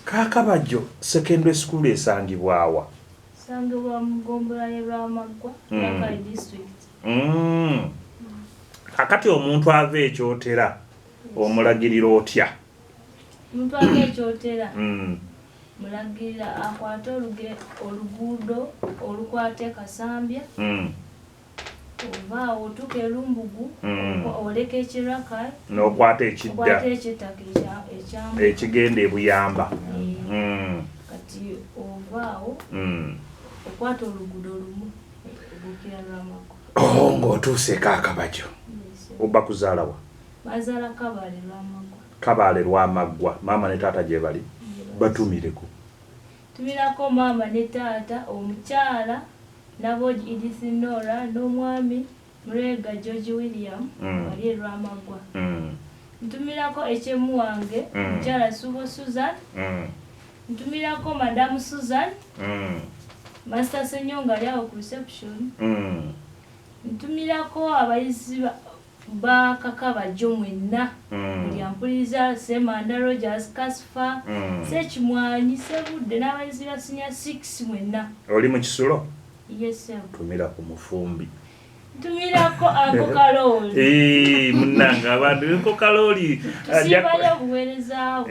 Kakabajjo secondary school esangibwawa? Sangibwa mu Gombola ye Lwamaggwa, Nakali district. Kakati omuntu ava ekyotera omulagirira otya? Omuntu ava ekyotera mulagirira akwate oluguudo olukwate Kasambya, ova otuuka e Lumbugu, oleka ekiraka n'okwata ekidda okwata ekittaka ekigenda e Buyamba. Kati ovaawo okwata oluguudo lumu obukira Lwamaggwa. Ng'otuuse Kakabajjo oba kuzaalawa? Bazaala Kabale Lwamaggwa. Kabale Lwamaggwa. Maama ne taata gye bali? Batumireko. Tumirako maama ne taata, omukyala Naboji Edith Nora n'omwami Murega George William bali e Lwamaggwa. Ntumirako ekyemu wange omukyala Subo Susan. Ntumirako Madamu Susan. Master Senyonga ali awo ku reception. Ntumirako abayizi ba Kakabajjo mwenna. Yampuliriza Semanda Rogers Kasfa, Sekimwanyi Sebudde n'abayizi ba senior 6 mwenna. Oli mu Kisulo? Yes sir. Tumira ku Mufumbi. Ntumirako Uncle Kaloli. Munnanga abantu Uncle Kaloli tusibayo obuweereza.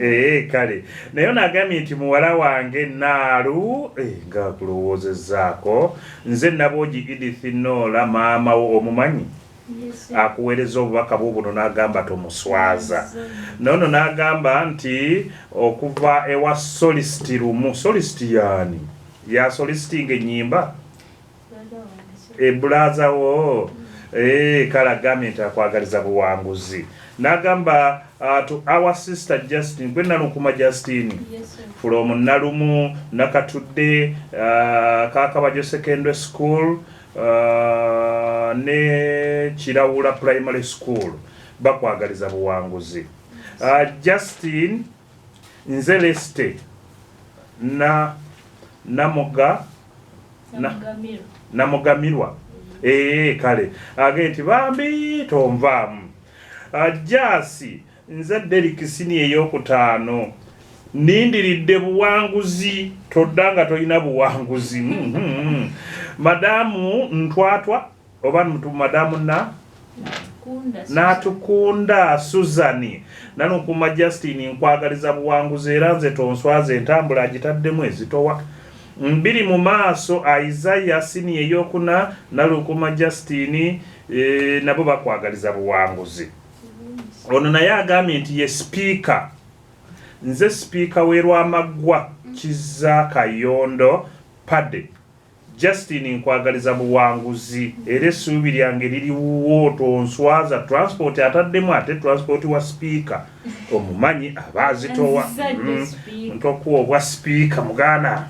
Kale naye nagambye nti muwala wange Naalu nga kulowoozezaako nze Naboji Edith Nora maama wo omumanyi? Yes, akuweereza obubaka bwo buno n'agamba tomuswaza. Nono n'agamba nti okuva ewa solisiti lumu. Solisiti yaani? Ya solisitinga ennyimba? Ebulaza wo. Kale agambye nti akwagaliza buwanguzi. N'agamba to our sister Justin, gwe Nalukuma Justin. Yes, from Nalumu, Nakatudde, Kakabajjo Secondary School, ne Kirawula Primary School bakwagaliza buwanguzi. Justin Nzeleste Namugamirwa kale agenti bambi tonvaamu. Jasi nze Derek Sini ey'okutaano nindiridde buwanguzi toddanga tolina buwanguzi. Madamu Ntwatwa oba madamu Natukunda Suzani Nalukuma Justin nkwagaliza buwanguzi era nze tonswaze entambula agitaddemu ezitowa. Mbiri mu maaso Isaiah Sini ey'okuna Nalukuma Justin nabo bakwagaliza buwanguzi. Ono naye agambye nti ye speaker. Nze speaker w'e Lwamaggwa Kiza Kayondo Pade Justin nkwagaliza buwanguzi era essuubi lyange liriwo tonswaza transport ataddemu ate transport wa speaker omumanyi abaazitowa ntokuwa obwa speaker mugana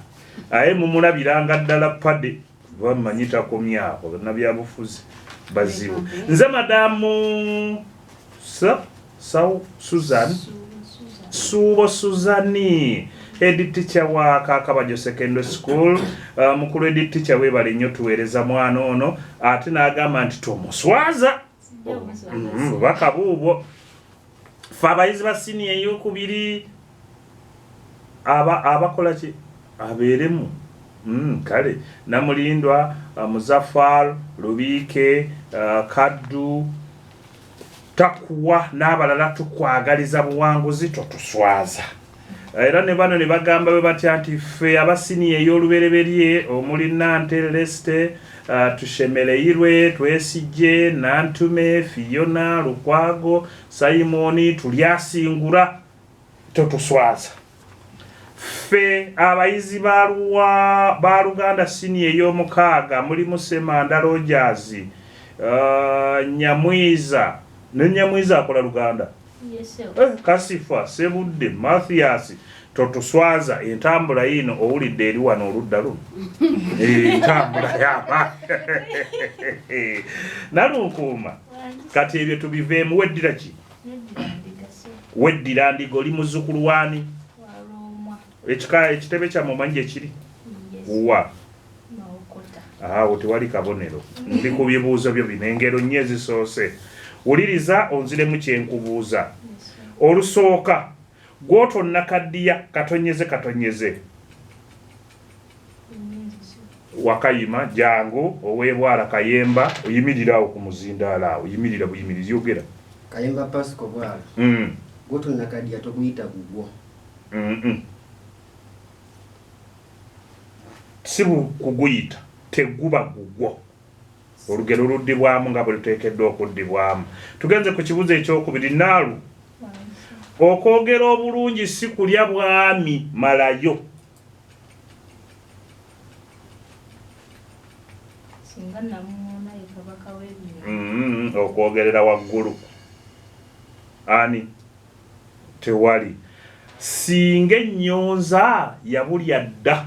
aye mumulabiranga ddala Pade bamanyi takomyako bannabyabufuzi bazibu. Nze madamu Subo Suzani head teacher wa Kakabajjo Secondary School. Mukulu head teacher we bali nnyo tuweereza mwana ono ate n'agamba nti tomuswaza bakabuubwo. Fe abayizi ba siniya ey'okubiri abakola ki abeeremu kale Namulindwa Muzaffar Lubiike Kaddu Takuwa n'abalala tukwagaliza buwanguzi totuswaza. Era ne bano ne bagamba bwe batya nti ffe abasiniya ey'olubereberye omuli Nante Leste Tushemereirwe Twesije Nantume Fiona Lukwago Simoni tulyasingula totuswaza. Ffe abayizi ba Luganda siniya ey'omukaaga mulimu Semanda Rogers Nyamwiza Nyamwiza akola Luganda. Yes, Kasifa Sebudde Mathias totuswaza entambula yino owulidde eri wano oludda luno. Entambula yama Nalukuma kati ebyo tubiveemu. Weddira ki? Weddira Ndiga oli muzzukulu wani? Ekitebe kya mumanyi ekiri? Wa awo tewali kabonero. Ndi ku bibuuzo byo bino engero nnyo ezisoose. Wuliriza onziremu kyenkubuuza. Olusooka gwoto nakaddiya katonyeze wakayima jangu owebwala kayemba oyimirirawo ku muzindaala awo yimirira buyimirizi yogera kayemba Pasco bwala gwoto nakaddiya toguyita gugwo sibu kuguyita teguba gugwo olugero luddibwamu nga bwe luteekeddwa okuddibwamu. Tugenze ku kibuzo ekyokubiri. Naalu okwogera obulungi si kulya bwami malayo. Okwogerera waggulu ani tewali singa ennyonza yabulya dda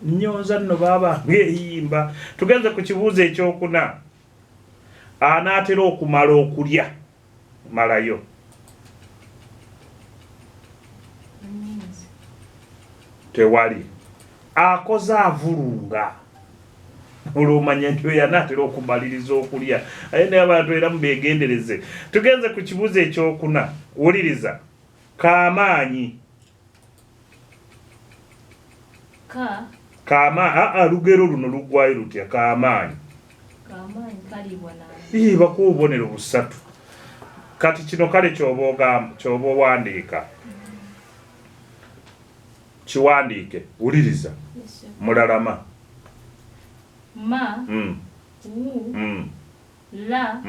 nnyonza nno baba ng'eyimba. Tugenze ku kibuuzo ekyokuna. Anaatera okumala okulya malayo. Tewali. Akoze avulunga olwomanya nti oyo anaatera okumaliriza okulya. Aye naye abantu era mubeegendereze. Tugenze ku kibuuzo ekyokuna. Wuliriza. Kaamaanyi. Lugero luno luggwayo lutya? Kaamaanyi bakuwa obubonero busatu. Kati kino kale ky'oba owandiika kiwandiike. Wuliriza. Mulalama. Ma la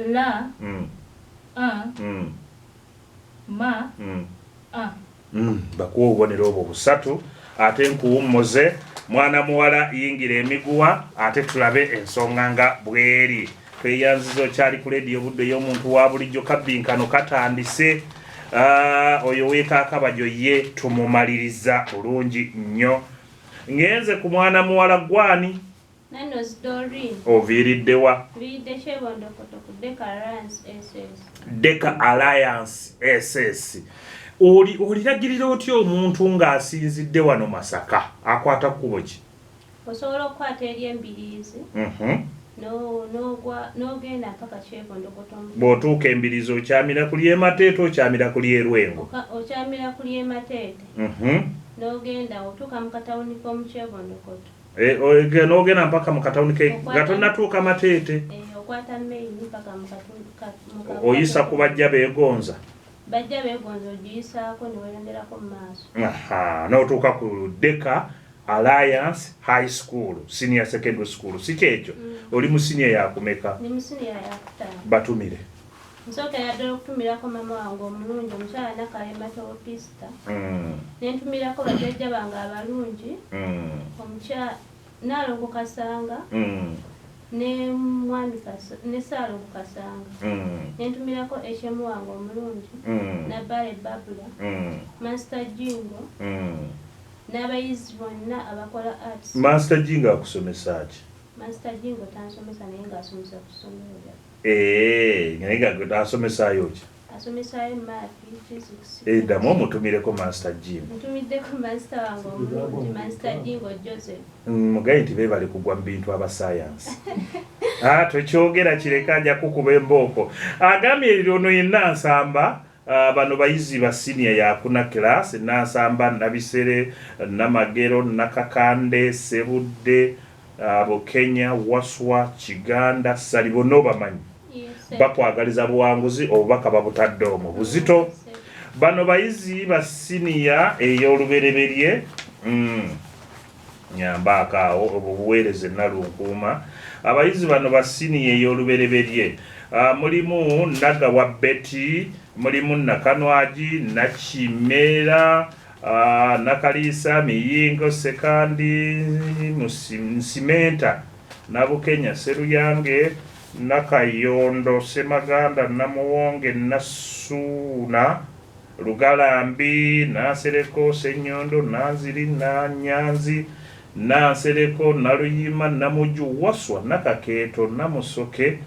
la ma bakuwa obubonero obwo busatu. Ate nkuwummuze mwana muwala yingira emiguwa ate tulabe ensonga nga bweri. Tweyanziza okyali ku leediyo budde y'omuntu wa bulijjo Akabbinkano katandise. Oyo w'Akabbajo ye tumumaliriza bulungi nnyo. Ngenze ku mwana muwala gwani oviiriddewa Deka Alliance SS. Oliragirira otya omuntu ng'asinzidde wano Masaka akwata kkubo ki? Osobola okukwata eri embiriizi n'ogenda mpaka Kyebondokoto. Bw'otuuka embiriizi okyamira ku ly'Emateete okyamira ku ly'Erwengo? Okyamira ku ly'Emateete n'ogenda otuuka mu katawuni k'omu Kyebondokoto. N'ogenda mpaka mu katawuni nga tonnatuuka Mateete. Okwata meyini mpaka mu katawuni. Oyisa ku bajja beegonza. Bajja beegonza ogiyisaako ne weeronderako mu maaso. N'otuuka ku Deka Alliance High School Senior Secondary School. Si kyekyo? Oli mu senior yakumeka? Ndi mu senior yakutaano. Batumire. Nsookera ddala okutumirako mama wange omulungi omukyala Nakalema Teopista. Ne ntumirako bajjajja bange abalungi. Omukyala Naalongo Kasanga. Ne Saalongo Kasanga. Ne ntumirako Eshemu wange omulungi. Nabbale Babula. Master Jingo. N'abayizi bonna abakola arts. Master Jingo akusomesa ki? Master Jingo tansomesa naye ng'asomesa ku ssomero. Naye asomesaayo ki? Asomesaayo math, physics. Eddamu omutumireko Master Jingo. Mutumiddeko master wange omulungi Master Jingo Joseph. Mugaye nti beebale kugwa mu bintu abasayansi. Twekyogera kireka ajja kukuba embooko. Agambye ono ye Nansamba. Bano bayizi ba senior yakuna class. Nansamba, Nabisere, Namagero, Nakakande, Sebudde, Bukenya, Waswa, Kiganda, Salibono bamanyi. Bakwagaliza buwanguzi obubaka babutadde omwo buzito. Bano bayizi ba senior ey'olubereberye nyambaka awo obuweereze Nalunkuuma. Abayizi bano ba senior ey'olubereberye mulimu Nagawa Betty, mulimu Nakanwagi, Nakimera, Nakaliisa, Miyingo Sekandi, Nsimenta, Nabukenya Seruyange, Nakayondo Semaganda, Namuwonge, Nasuuna, Lugalambi, Nasereko Senyondo, Nanziri, Nanyanzi, Nansereko, Naluyima, Namuju, Waswa, Nakakeeto, Namusoke,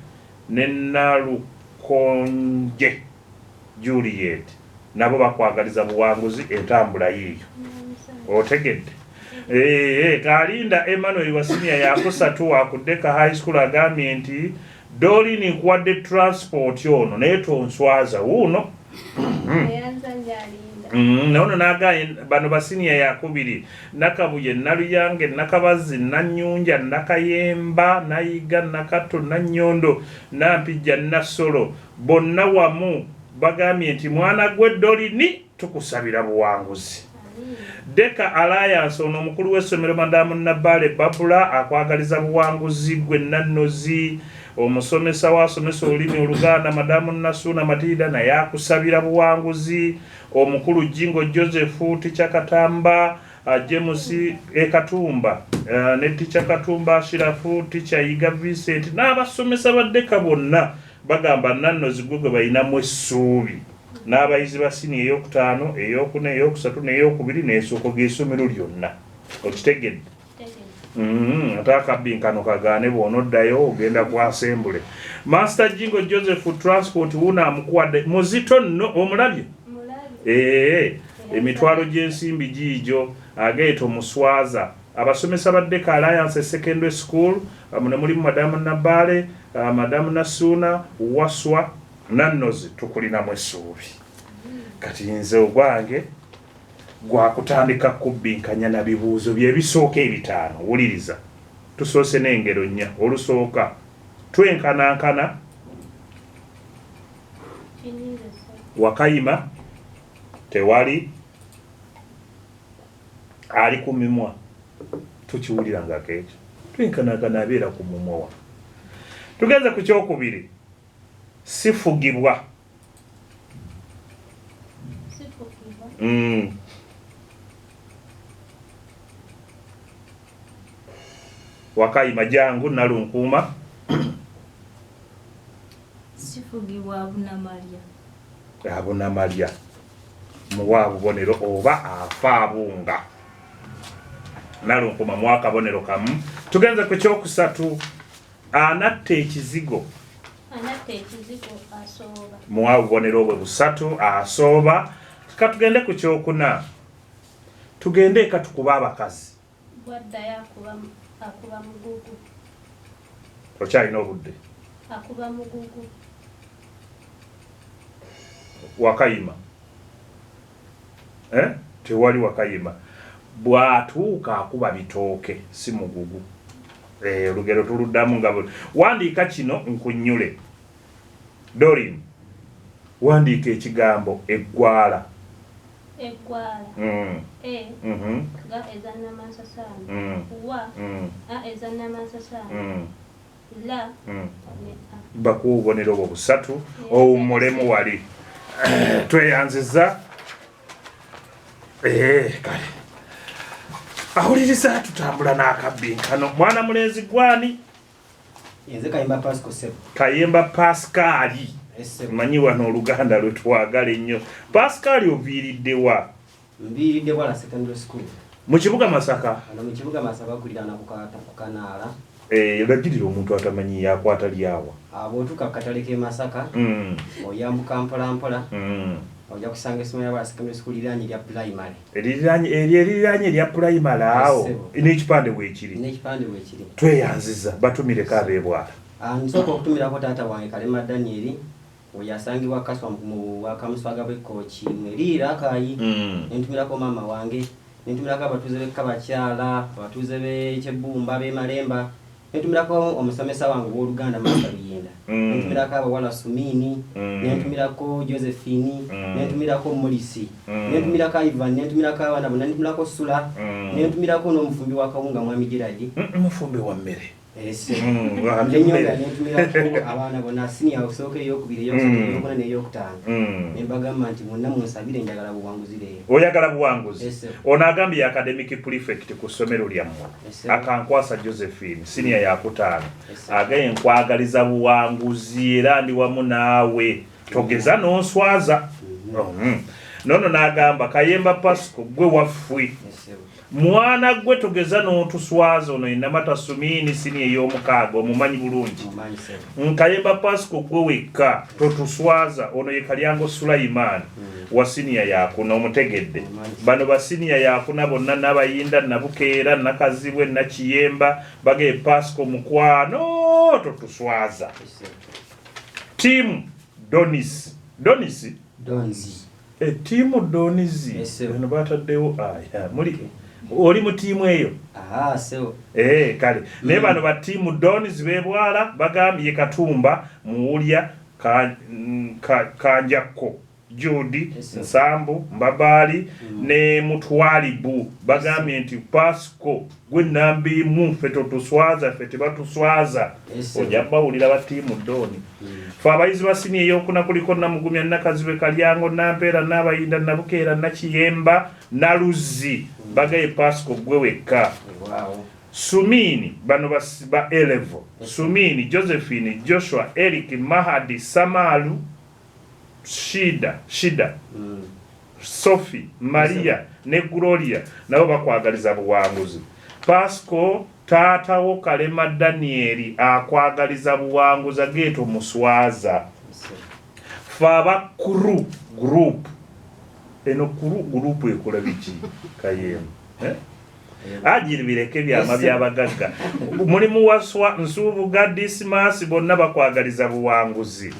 ne Nalukonje Juliet. Nabo bakwagaliza buwanguzi entambula yiyo. Otegedde? Kalinda Emmanuel wa senior yakusatu wa ku Deka High School agambye nti Doli nkuwadde transport ono naye tonswaza wuuno Nono nagaye bano basinia ya kubiri Nakabuye Naluyange Nakabazi Nanyunja Nakayemba Nayiga Nakato Nanyondo Nampija Nasolo bonna wamu bagamye nti mwana gwe Doli ni tukusabira buwanguzi. Deka Alliance ono mukulu w'essomero Madamu Nabale Babula akwagaliza buwanguzi gwe Nannozi omusomesa wasomesa olulimi Oluganda Madamu Nasuna Matilda naye akusabira buwanguzi. Omukulu Jingo Joseph Ticha Katamba James Katumba ne Ticha Katumba Shirafu Ticha Yiga Vincent n'abasomesa baddeka bonna bagamba Nannozi gwe bayinamu essuubi n'abayizi ba sini ey'okutaano ey'okuna ey'okusatu n'ey'okubiri n'esoko g'essomero lyonna okitegedde. Ate Akabbinkano kagaane bw'onoddayo ogenda ku assembly. Master Jingo Joseph Transport wuna amukuwadde muzito nno omulabye emitwalo gy'ensimbi giijo ageeto muswaza abasomesa ba Deka Alliance Secondary School mune mulimu Madamu Nabale Madamu Nasuna Waswa Nannozi tukulinamu essuubi. Kati nze ogwange gwakutandika kubbinkanya na bibuuzo bye bisooka ebitaano. Wuliriza tusoose n'engero nnya. Olusooka twenkanankana Wakayima tewali ali ku mimwa tukiwulira nga keekyo twenkanankana abeera ku mumwa wa. Tugenze ku kyokubiri sifugibwa. Wakayima jangu Nalunkuuma sifugibwa Abunamalya. Abunamalya muwa bubonero oba afa abunga. Nalunkuuma muwa kabonero kamu. Tugenze ku kyokusatu anatta ekizigo. Asooba. Muwa bubonero obwo busatu asooba. Katugende ku kyokuna. Tugende katukuba abakazi. Bwaddayo akuba mugugu. Okyalina obudde. Akuba mugugu. Wakayima. Tewali Wakayima. Bwatuuka akuba bitooke si mugugu. Olugero tuluddamu nga wandiika kino nkunnyule. Dorin wandiika ekigambo eggwala. Eggwala. Ga ezannamansasana. Wa ezannamansasana. La bakuwa obubonero obwo busatu owummulemu wali. Tweyanziza kale awuliriza tutambula n'Akabbinkano. Mwana mulenzi gwani? Nze Kayemba Pascal Sebo. Kayemba Pascali. Manyi wano Oluganda lwe twagala ennyo. Pascali oviiridde wa? Mviiridde Bwala Secondary School. Mu kibuga Masaka? Mu kibuga Masaka kulirana ku Kanaala. Lagirira omuntu atamanyi yakwata lyawa. Bw'otuuka ku katale k'e Masaka oyambuka mpolampola ojja kusanga essomero Bwala Secondary School liriraanye erya primary. Eririraanye erya primary awo n'ekipande bwekiri. N'ekipande bwekiri. Tweyanziza batumireko ab'e Bwala. Nsooka okutumirako taata wange Kalema Daniel oyasangibwa Kaswa mu Wakamuswaga bw'Ekkooki Mweriira Akayi. Nentumirako maama wange, nentumirako abatuuze b'Ekabakyala, abatuuze b'Ekyebumba b'e Malemba, nentumirako omusomesa wange w'Oluganda Master Luyinda, nentumirako abawala Sumini, nentumirako Josephine, nentumirako Morisi, nentumirako Ivan, nentumirako abaana bonna, nentumirako Sula, nentumirako n'omufumbi wa kawunga Mwami Gerard. Omufumbi wa mmere. Abaana bonna senior okusooka ey'okubiri ey'okuna n'ey'okutaano. Nembagamba nti mwonna munsabire njagala buwanguzi leero. Oyagala buwanguzi? Ono agambye academic prefect ku ssomero lyammwe. Akankwasa Josephine senior yakutaano. Agaye nkwagaliza buwanguzi era ndi wamu naawe. Togeza n'onswaza. Nono n'agamba Kayemba Pascal gwe waffwe. Mwana gwe togeza n'otuswaza ono Namata Sumini sini ey'omukaaga omumanyi bulungi. Kayemba Pascal gwe wekka totuswaza ono ye Kalyango Sulaiman wa siniya yakuna omutegedde. Bano ba siniya yakuna bonna n'abayinda Nabukeera Nakazibwe Nakiyemba bage Pascal mukwano totuswaza. Team Donis Donzi. Tiimu Donizi. Bano bataddewo muli oli mu tiimu eyo. So. Kale. Naye bano ba tiimu Donizi beebwala bagambye Katumba Muwulya Kanjakko Judi Nsambu Mbabali ne Mutwalibu bagambye nti Pasco gwe nambi mu ffe totuswaza ffe tebatuswaza ojaba ulira ba tiimu Doni fa abayizi basini eyokuna kuliko Namugumya Nakazibe Kalyango Nampeera Nabayinda Nabukeera Nakiyemba Naluzi bagaye Pasco gwe wekka. Sumini bano ba Elevo Sumini Josephine Joshua Eric Mahadi Samalu Shida Sophie Maria ne Gloria nabo bakwagaliza buwanguzi. Pasco taatawo Kalema Danieli akwagaliza buwanguzi ageeto muswaza. Faba kuru group eno kuru group ekola biki kayemu ajiri bireke byama byabagagga mulimu waswa Nsubuga Dismas bonna bakwagaliza buwanguzi.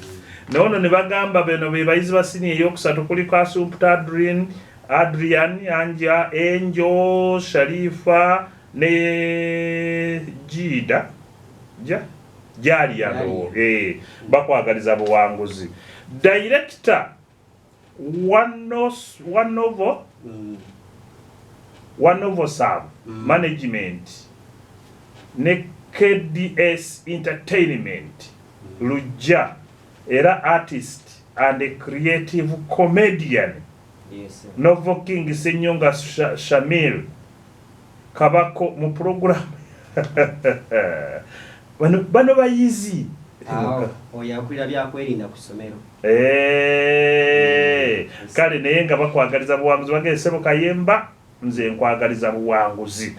Nono ne bagamba beno be bayizi basini eyokusatu kuliko Asupta Adrian Anja Angel Sharifa ne Jida Jali yalo bakwagaliza buwanguzi. Director one of Sam Management ne KDS Entertainment Luja era artist and a creative comedian. Novo King Senyonga Shamil Kabako mu program bano bayizi oyakulira byakwerinda ku ssomero. Kale naye nga bakwagaliza buwanguzi bagesebo Kayemba nze nkwagaliza buwanguzi.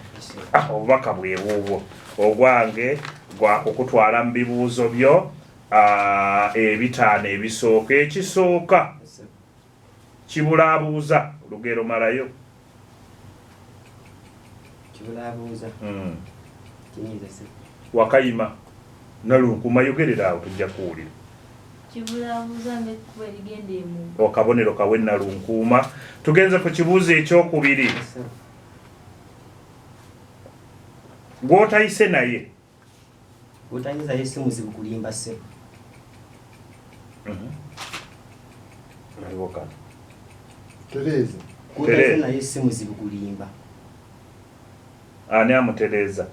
Obubaka bwebubwo ogwange gwa okutwala mu bibuuzo byo ebitaano ebisooka. Ekisooka kibulaabuuza olugero malayo. Kibulaabuuza Wakayima Nalunkuma yogerera awo tujja kuwulira. Kibulaabuuza ng'ekkuba erigenda emu. Okabonero kawe Nalunkuma. Tugenze ku kibuuzo ekyokubiri. Gw'otayise naye. Gw'otayise naye si muzibu kulimba ssebo. Aliwo kano. Tereza. Gw'otayise naye si muzibu kulimba. Ani amutereza?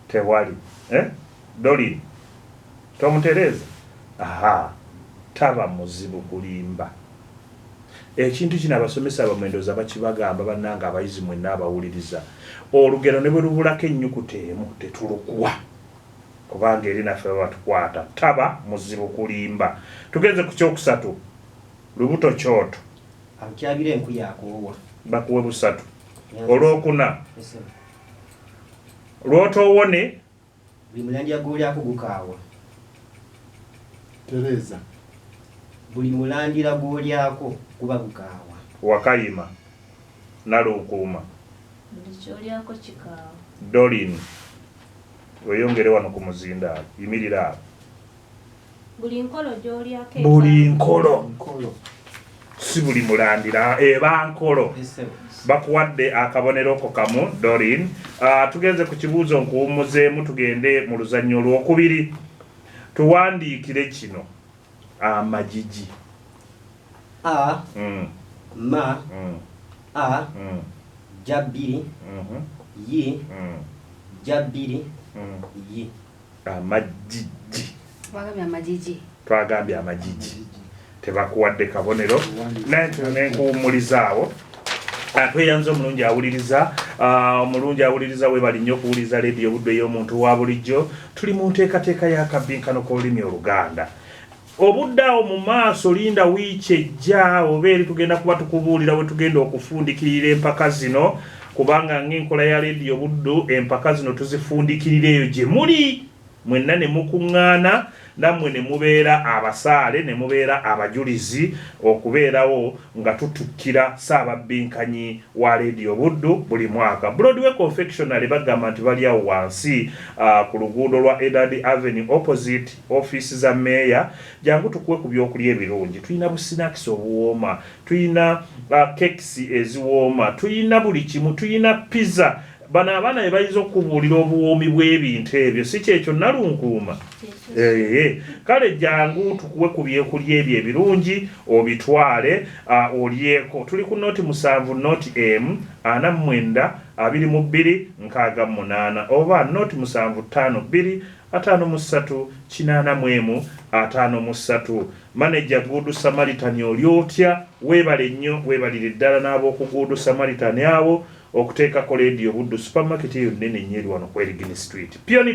Tewali. Doli. Tomutereza? Taba muzibu kulimba. Ekintu kino abasomesa bamwendoza bakibagamba bannanga abayizi mwenna abawuliriza. Olugero ne bwe lubulako ennyukuta emu tetulukuwa. Kubanga eri naffe batukwata. Taba muzibu kulimba. Tugenze ku kyokusatu. Lubuto kyoto. Akyabira enku yakoowa. Bakuwe busatu. Olwokuna. Lwotowone. Buli mulandi agolyako gukaawa. Tereza. Buli mulandira golyako kuba gukaawa. Wakayima Nalunkuma. Buli kyolyako kikaawa. Dolin. Weyongere wano ku muzindaalo. Yimirira awo. Buli nkolo gy'olyako. Buli nkolo. Si buli mulandira eba nkolo. Bakuwadde akabonero ko kamu Dorin. Tugenze ku kibuuzo nkuwummuzeemu tugende mu luzannya olwokubiri. Tuwandiikire kino amagigi. Jabbiri yi jabbiri yi amagigi. Twagambye amagigi. Tebakuwadde kabonero nenkuwummulizaawo. Tweyanze omulungi awuliriza. Omulungi awuliriza we bali nnyo okuwuliriza leediyo budde y'omuntu wa bulijjo. Tuli mu nteekateeka y'akabbinkano k'olulimi Oluganda. Obudde awo mu maaso linda wiiki ejja oba eri tugenda kuba tukubuulira bwe tugenda okufundikirira empaka zino kubanga ng'enkola ya leediyo buddu empaka zino tuzifundikirira eyo gye muli mwenna ne mukuŋŋaana nammwe ne mubeera abasaale ne mubeera abajulizi okubeerawo nga tutukkira Ssaababinkanyi wa Radio Buddu buli mwaka. Broadway Confectionery bagamba nti bali awo wansi ku luguudo lwa Edward Avenue opposite office za meeya. Jangu tukuwe ku byokulya ebirungi. Tuyina businakisi obuwooma, tuyina kekisi eziwooma, tuyina buli kimu, tuyina pizza. Bano abaana be bayiza okubuulira obuwoomi bw'ebintu ebyo, si kyekyo nalunkuuma. Kale jangu tukuwe ku byokulya ebyo ebirungi obitwale olyeko. Tuli ku noti 7 noti M 49 22 68 oba noti 752 53 8 53. Manager Good Samaritan oli otya? Weebale nnyo, weebalire ddala n'ab'okuguudu Samaritan abo okuteekako Radio Buddu supermarket eyo nnene nnyo eri wano ku Erigini Street. Peony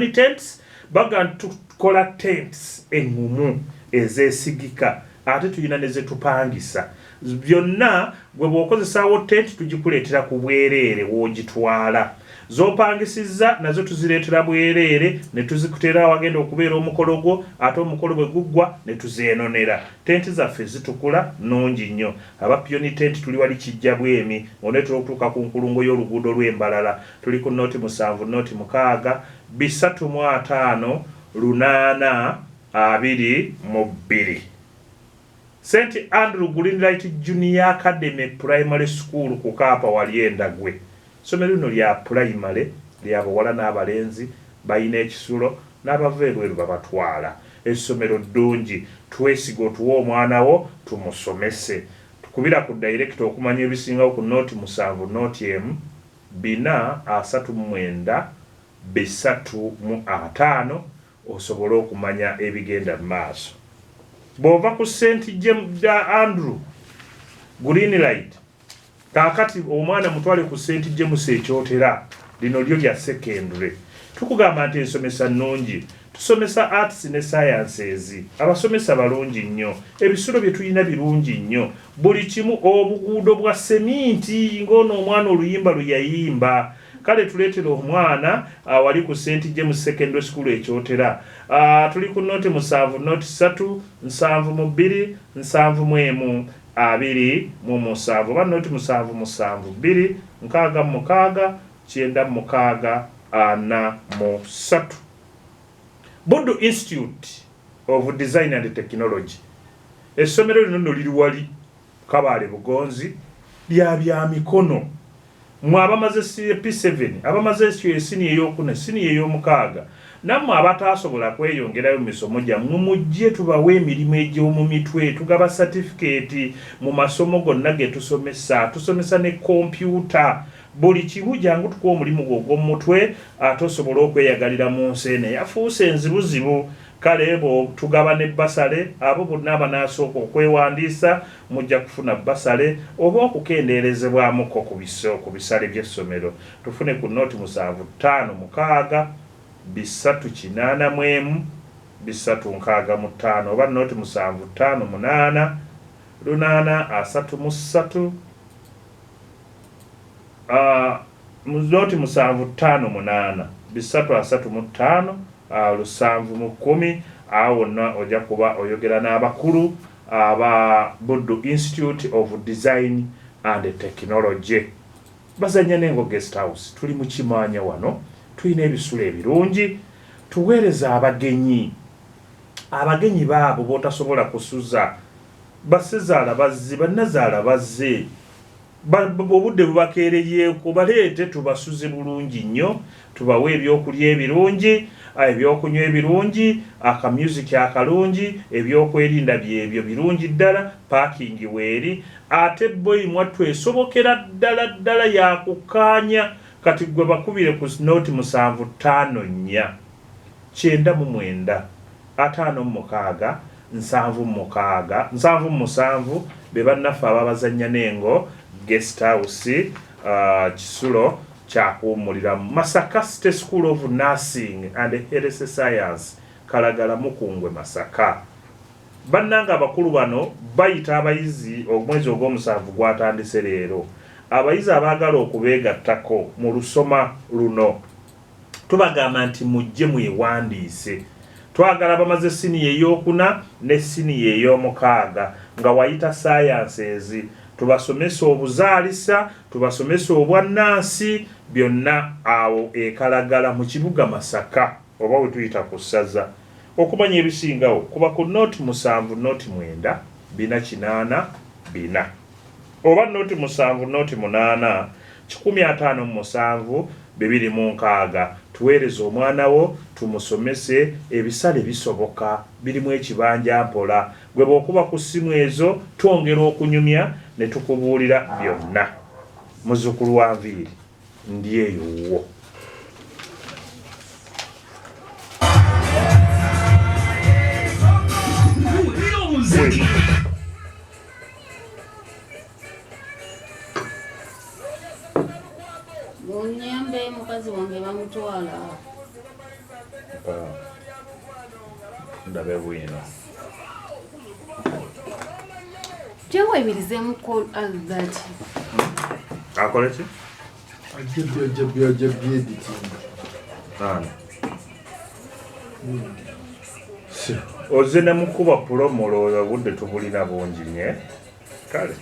Tents baga tukola tents engumu ezeesigika ate tulina ne ze tupangisa. Byonna gwe bw'okozesaawo tent tugikuleetera ku bwereere w'ogitwala. Z'opangisizza nazo tuzireetera bwereere ne tuzikutera wagenda okubeera omukolo gwo, ate omukolo bwe guggwa ne tuzeenonera. Tenti zaffe zitukula nnungi nnyo. Aba Peony Tent tuli wali kijja bwemi onetera okutuuka ku nkulungo y'oluguudo lw'Embalala. Tuli ku noti 7 noti 6 358 8 22. St. Andrew Greenlight Junior Academy Primary School ku Kaapa wali Endagwe. Somero lino lya primary ly'abawala n'abalenzi bayina ekisulo n'abaveerweru babatwala. Essomero ddungi, twesiga otuwa omwana wo tumusomese. Tukubira ku director okumanya ebisingawo ku noti 7 noti M 439 305 osobole okumanya ebigenda mu maaso. Bw'ova ku St. Andrew Greenlight kakati omwana mutwale ku St. James ekyotera lino lyo lya secondary. Tukugamba nti ensomesa nnungi, tusomesa arts ne sciences, abasomesa balungi nnyo, ebisulo bye tulina birungi nnyo, buli kimu, obuguudo bwa seminti ng'ono omwana oluyimba luyayimba. Kale tuleetera omwana wali ku St. James Secondary School ekyotera. Tuli ku noti 7 noti 3 72 71 27 ba noti 7 72 6 9 43. Buddu Institute of Design and Technology. Essomero lino liri wali Kabale Bugonzi bya mikono. Mwabamaze P7 abamaze siniye ey'okuna siniye ey'omukaaga nammwe abataasobola kweyongerayo misomo gyammwe mujje tubawe emirimu egy'omu mitwe tugaba certificate mu masomo gonna ge tusomesa ne kompyuta buli kimu jangu tukuwa omulimu gw'omutwe ate osobola okweyagalira mu nsi eno yafuuse enzibuzibu. Kale bo tugaba ne basale abo bonna abanasooka okwewandiisa mujja kufuna basale oba okukendeerezebwamuko ku bisale by'essomero. Tufune ku noti 756 381 365 oba noti 758 833 noti 758 335 lusanvu mu 10 awo na ojja kuba oyogera n'abakulu aba Buddu Institute of Design and Technology. Bazanya nengo guest house tuli mu Kimanya wano tulina ebisulo ebirungi tuweereza abagenyi baabo botasobola kusuza basezaala bazzi bannazaala bazze obudde bubakeereyeko baleete tubasuze bulungi nnyo tubawe ebyokulya ebirungi ebyokunywa ebirungi akamusic akalungi ebyokwerinda byebyo birungi ddala parking weeri ate boyi mwattu esobokera ddala yakukaanya kati gwe bakubire ku noti 754 9 56 767 be bannaffe ababazanya nengo guest house kisulo kyakuwummulira Masaka State School of Nursing and Health Science Kalagala Mukungwe Masaka. Bannanga abakulu bano bayita abayizi omwezi ogw'omusanvu gwatandise leero. Abayizi abaagala okubeegattako mu lusoma luno tubagamba nti mujje mwewandiise. Twagala bamaze siniya ey'okuna ne siniya ey'omukaaga nga wayita sciences, tubasomesa obuzaalisa, tubasomesa obwannansi, byonna awo ekalagala mu kibuga Masaka oba we tuyita ku ssaza. Okumanya ebisingawo kuba ku nooti 7 nooti 9 4 4 oba nooti 7 nooti 8 157 206. Tuweereze omwana wo tumusomese, ebisale bisoboka birimu ekibanja mpola. Gwe bw'okuba ku ssimu ezo twongera okunyumya ne tukubuulira byonna. Muzzukulu wa Nviiri ndi eyo wo. Munyambe mukazi wange bamutwala. Ndabe bwino. Kyewebirizeemu call that. Akole ki? Ajabye editing. Oze ne mukuba promolo obudde tubulina bungi nye. Kale.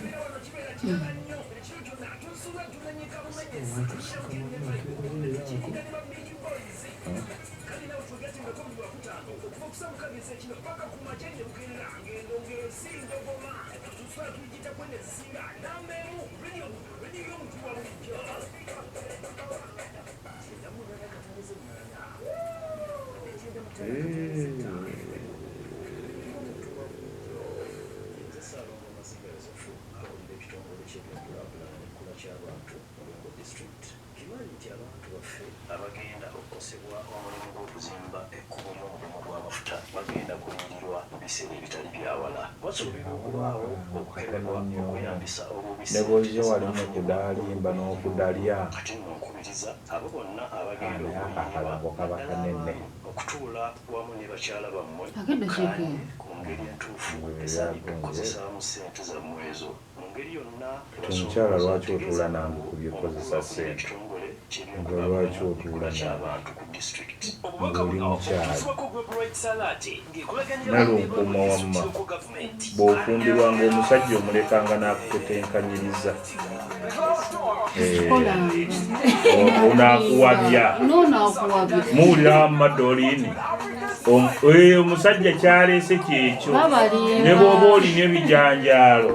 Abagenda okukosebwa omulimu gw'okuzimba ekkubo ly'omulimu gw'amafuta bagenda kuyirirwa mu biseera ebitali byawala. Wasuubirwa okubaawo okukebebwa okuyambisa obubisi Neboze walimu kudalimba n'okudalya. Kati nkubiriza abo bonna abagenda okuyirirwa okutuula wamu ne bakyala bammwe ku ngeri entuufu esaanidde okukozesaamu ssente zammwe ezo. Mu ngeri yonna Omukyala lwaki otuula nange ku byekozesa ssente? Nga lwaki otuula abantu ku disitulikiti. ng'oli mukyala nalunkuuma wamma bw'ofumbirwa ng'omusajja omulekanga n'akutetenkanyiriza onaakuwabya muwulira wammadoliini omusajja kyaleese kyekyo ne bw'oba olina ebijanjaalo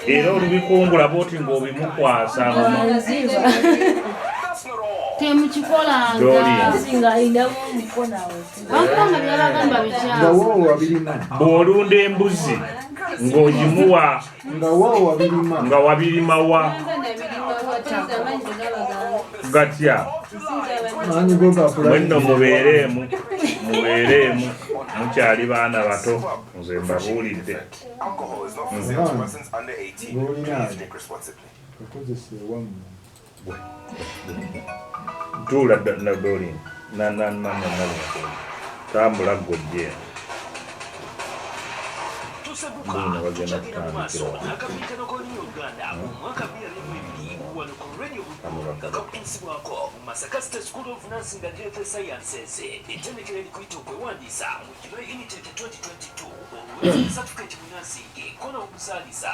era olubikungula booti ng'obimukwasa bw'olunda embuzi ng'ogimuwa nga wabirimawa gatya mwenno mubeereemu mukyali baana bato nze mbabuulidde tuula nadolin tambula gojje mbino bagenda kutandikira Akabbinkano k'Oluganda mu mwaka 2022 wano ku radio kakutuusibwako Masaka State School of Nursing and Health Sciences ettendekero erikuyita okwewandiisa mu July Limited 2022 okuweesa certificate mu nursing kona okusaalisa.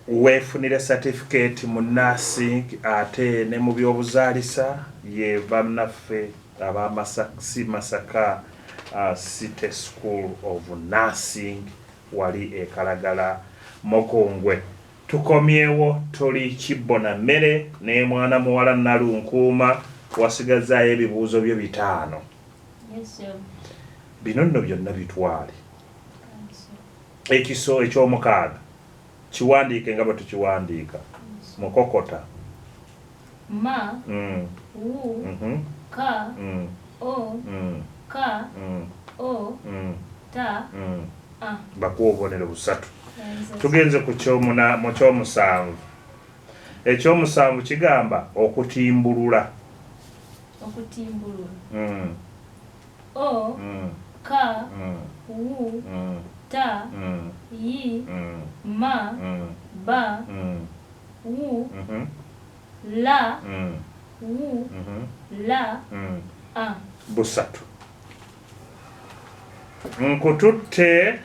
weefunire certificate mu nursing ate ne mu byobuzaalisa ye bannaffe Masaka City School of Nursing wali ekalagala Mokongwe. Tukomyewo tuli Kibbona mmere ne mwana muwala Nalunkuuma wasigazaayo ebibuuzo byo 5. Bino nno byonna bitwale. Ekiso eky'omukaaga kiwandiike nga bwe tukiwandiika mukokota ma u ka o ka o ta a bakuwa obubonero 3. Tugenze ku ky'omusanvu. Ekyomusanvu kigamba okutimbulula. okutimbulula. O, ka, wu, ta, yi, ma, ba, wu, la, wu, la, a. Busatu. Nkututte